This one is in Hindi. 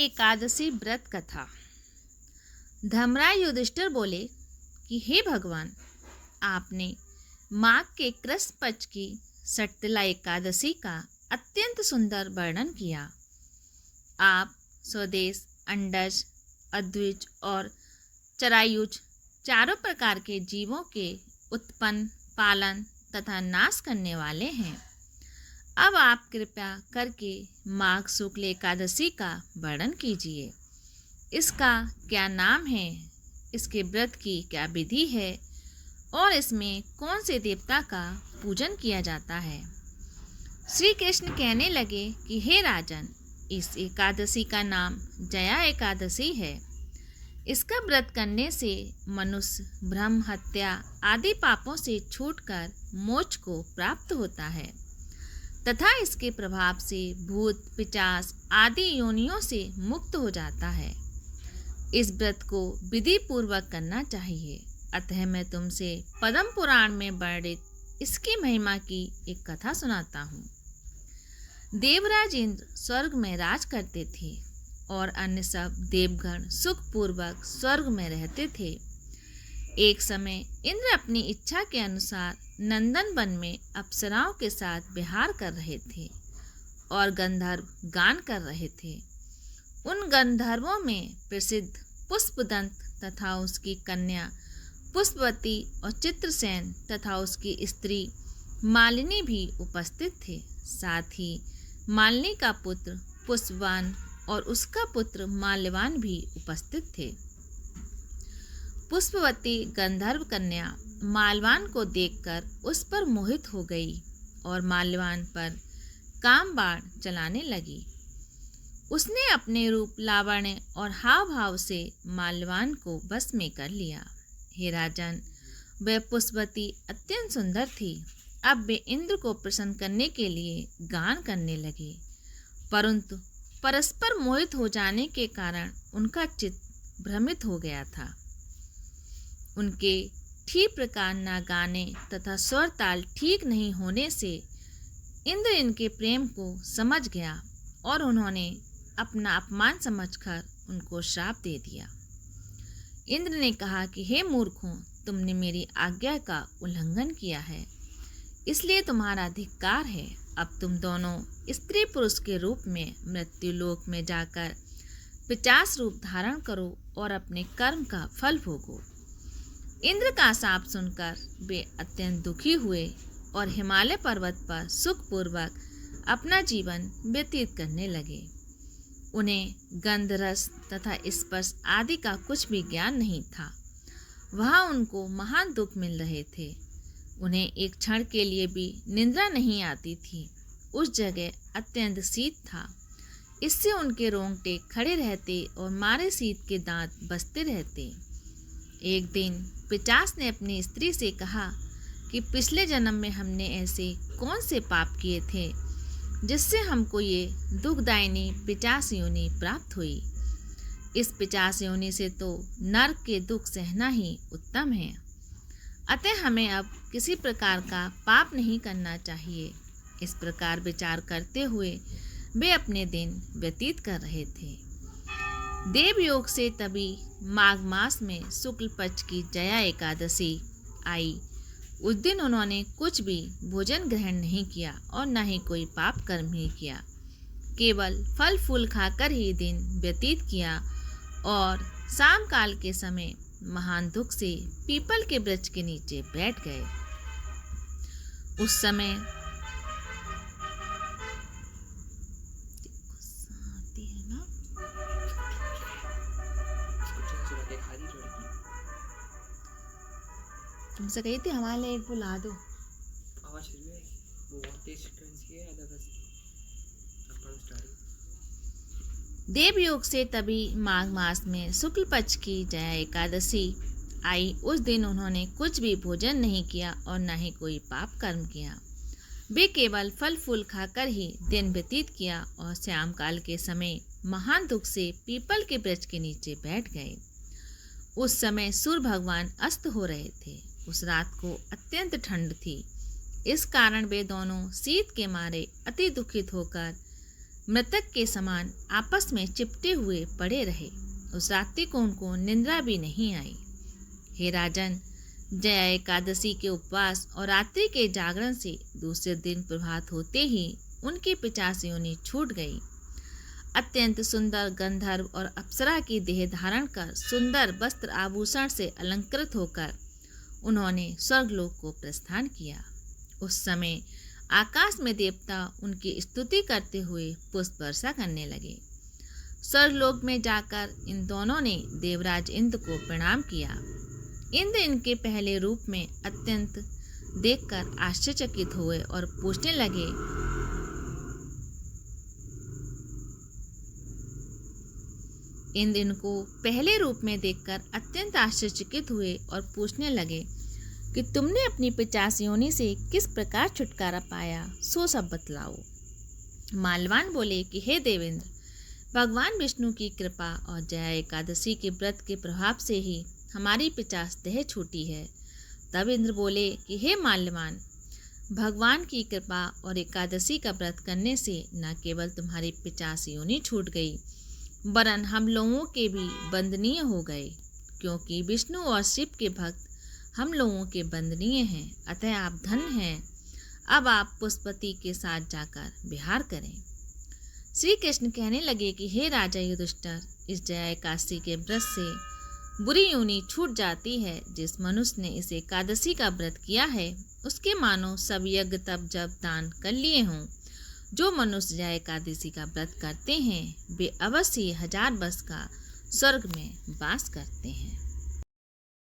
एकादशी व्रत कथा। धर्मराज युधिष्ठिर बोले कि हे भगवान, आपने माघ के कृष्ण पक्ष की षटतिला एकादशी का अत्यंत सुंदर वर्णन किया। आप स्वदेश, अंडज, अद्विज और चरायुज चारों प्रकार के जीवों के उत्पन्न, पालन तथा नाश करने वाले हैं। अब आप कृपया करके माघ शुक्ल एकादशी का वर्णन कीजिए। इसका क्या नाम है, इसके व्रत की क्या विधि है और इसमें कौन से देवता का पूजन किया जाता है। श्री कृष्ण कहने लगे कि हे राजन, इस एकादशी का नाम जया एकादशी है। इसका व्रत करने से मनुष्य भ्रम, हत्या आदि पापों से छूटकर मोक्ष को प्राप्त होता है तथा इसके प्रभाव से भूत, पिशाच आदि योनियों से मुक्त हो जाता है। इस व्रत को विधि पूर्वक करना चाहिए। अतः मैं तुमसे पद्म पुराण में वर्णित इसकी महिमा की एक कथा सुनाता हूँ। देवराज इंद्र स्वर्ग में राज करते थे और अन्य सब देवगण सुखपूर्वक स्वर्ग में रहते थे। एक समय इंद्र अपनी इच्छा के अनुसार नंदन वन में अप्सराओं के साथ विहार कर रहे थे और गंधर्व गान कर रहे थे। उन गंधर्वों में प्रसिद्ध पुष्पदंत तथा उसकी कन्या पुष्पवती और चित्रसेन तथा उसकी स्त्री मालिनी भी उपस्थित थे। साथ ही मालिनी का पुत्र पुष्पवान और उसका पुत्र माल्यवान भी उपस्थित थे। पुष्पवती गंधर्व कन्या माल्यवान को देखकर उस पर मोहित हो गई और माल्यवान पर काम बाण चलाने लगी। उसने अपने रूप, लावण्य और हाव भाव से माल्यवान को बस में कर लिया। हे राजन, वह पुष्पवती अत्यंत सुंदर थी। अब वे इंद्र को प्रसन्न करने के लिए गान करने लगे, परंतु परस्पर मोहित हो जाने के कारण उनका चित्त भ्रमित हो गया था। उनके ठीक प्रकार न गाने तथा स्वर ताल ठीक नहीं होने से इंद्र इनके प्रेम को समझ गया और उन्होंने अपना अपमान समझकर उनको श्राप दे दिया। इंद्र ने कहा कि हे मूर्खों, तुमने मेरी आज्ञा का उल्लंघन किया है, इसलिए तुम्हारा धिक्कार है। अब तुम दोनों स्त्री पुरुष के रूप में मृत्युलोक में जाकर 50 रूप धारण करो और अपने कर्म का फल भोगो। इंद्र का शाप सुनकर वे अत्यंत दुखी हुए और हिमालय पर्वत पर सुखपूर्वक अपना जीवन व्यतीत करने लगे। उन्हें गंध, रस तथा स्पर्श आदि का कुछ भी ज्ञान नहीं था। वहाँ उनको महान दुख मिल रहे थे। उन्हें एक क्षण के लिए भी निंद्रा नहीं आती थी। उस जगह अत्यंत शीत था, इससे उनके रोंगटे खड़े रहते और मारे शीत के दांत बसते रहते। एक दिन पिशाच ने अपनी स्त्री से कहा कि पिछले जन्म में हमने ऐसे कौन से पाप किए थे जिससे हमको ये दुखदायिनी पिशाच योनि प्राप्त हुई। इस पिशाच योनि से तो नरक के दुख सहना ही उत्तम है। अतः हमें अब किसी प्रकार का पाप नहीं करना चाहिए। इस प्रकार विचार करते हुए वे अपने दिन व्यतीत कर रहे थे। देवयोग से तभी माघ मास में शुक्ल पक्ष की जया एकादशी आई। उस दिन उन्होंने कुछ भी भोजन ग्रहण नहीं किया और न ही कोई पाप कर्म ही किया। केवल फल फूल खाकर ही दिन व्यतीत किया और शाम काल के समय महान दुख से पीपल के वृक्ष के नीचे बैठ गए। उस समय तुमसे कही थी हमारे लिए एक बुला दो। देवयोग से तभी माघ मास में शुक्ल पक्ष की जया एकादशी आई। उस दिन उन्होंने कुछ भी भोजन नहीं किया और न ही कोई पाप कर्म किया। वे केवल फल फूल खाकर ही दिन व्यतीत किया और श्याम काल के समय महान दुख से पीपल के वृक्ष के नीचे बैठ गए। उस समय सूर्य भगवान अस्त हो रहे थे। उस रात को अत्यंत ठंड थी। इस कारण वे दोनों शीत के मारे अति दुखित होकर मृतक के समान आपस में चिपटे हुए पड़े रहे। उस रात्रि को उनको निंद्रा भी नहीं आई। हे राजन, जया एकादशी के उपवास और रात्रि के जागरण से दूसरे दिन प्रभात होते ही उनकी 50 योनि छूट गई। अत्यंत सुंदर गंधर्व और अप्सरा की देह धारण कर सुंदर वस्त्र आभूषण से अलंकृत होकर उन्होंने स्वर्गलोक को प्रस्थान किया। उस समय आकाश में देवता उनकी स्तुति करते हुए पुष्प वर्षा करने लगे। स्वर्गलोक में जाकर इन दोनों ने देवराज इंद्र को प्रणाम किया। इंद्र इनके पहले रूप में अत्यंत देखकर आश्चर्यचकित हुए और पूछने लगे, इंद्र इनको पहले रूप में देखकर अत्यंत आश्चर्यचकित हुए और पूछने लगे कि तुमने अपनी 50 योनि से किस प्रकार छुटकारा पाया, सो सब बतलाओ। माल्यवान बोले कि हे देवेंद्र, भगवान विष्णु की कृपा और जया एकादशी के व्रत के प्रभाव से ही हमारी 50 देह छूटी है। तब इंद्र बोले कि हे माल्यवान, भगवान की कृपा और एकादशी का व्रत करने से न केवल तुम्हारी 50 योनि छूट गई, वरन हम लोगों के भी बंदनीय हो गए, क्योंकि विष्णु और शिव के भक्त हम लोगों के बंदनीय हैं। अतः आप धन्य हैं। अब आप पुष्पति के साथ जाकर विहार करें। श्री कृष्ण कहने लगे कि हे राजा युधिष्ठिर, इस जया एकादशी के व्रत से बुरी योनि छूट जाती है। जिस मनुष्य ने इस एकादशी का व्रत किया है उसके मानो सब यज्ञ तप जप दान कर लिए हों। जो मनुष्य जया एकादशी का व्रत करते हैं वे अवश्य 1000 वर्ष का स्वर्ग में वास करते हैं।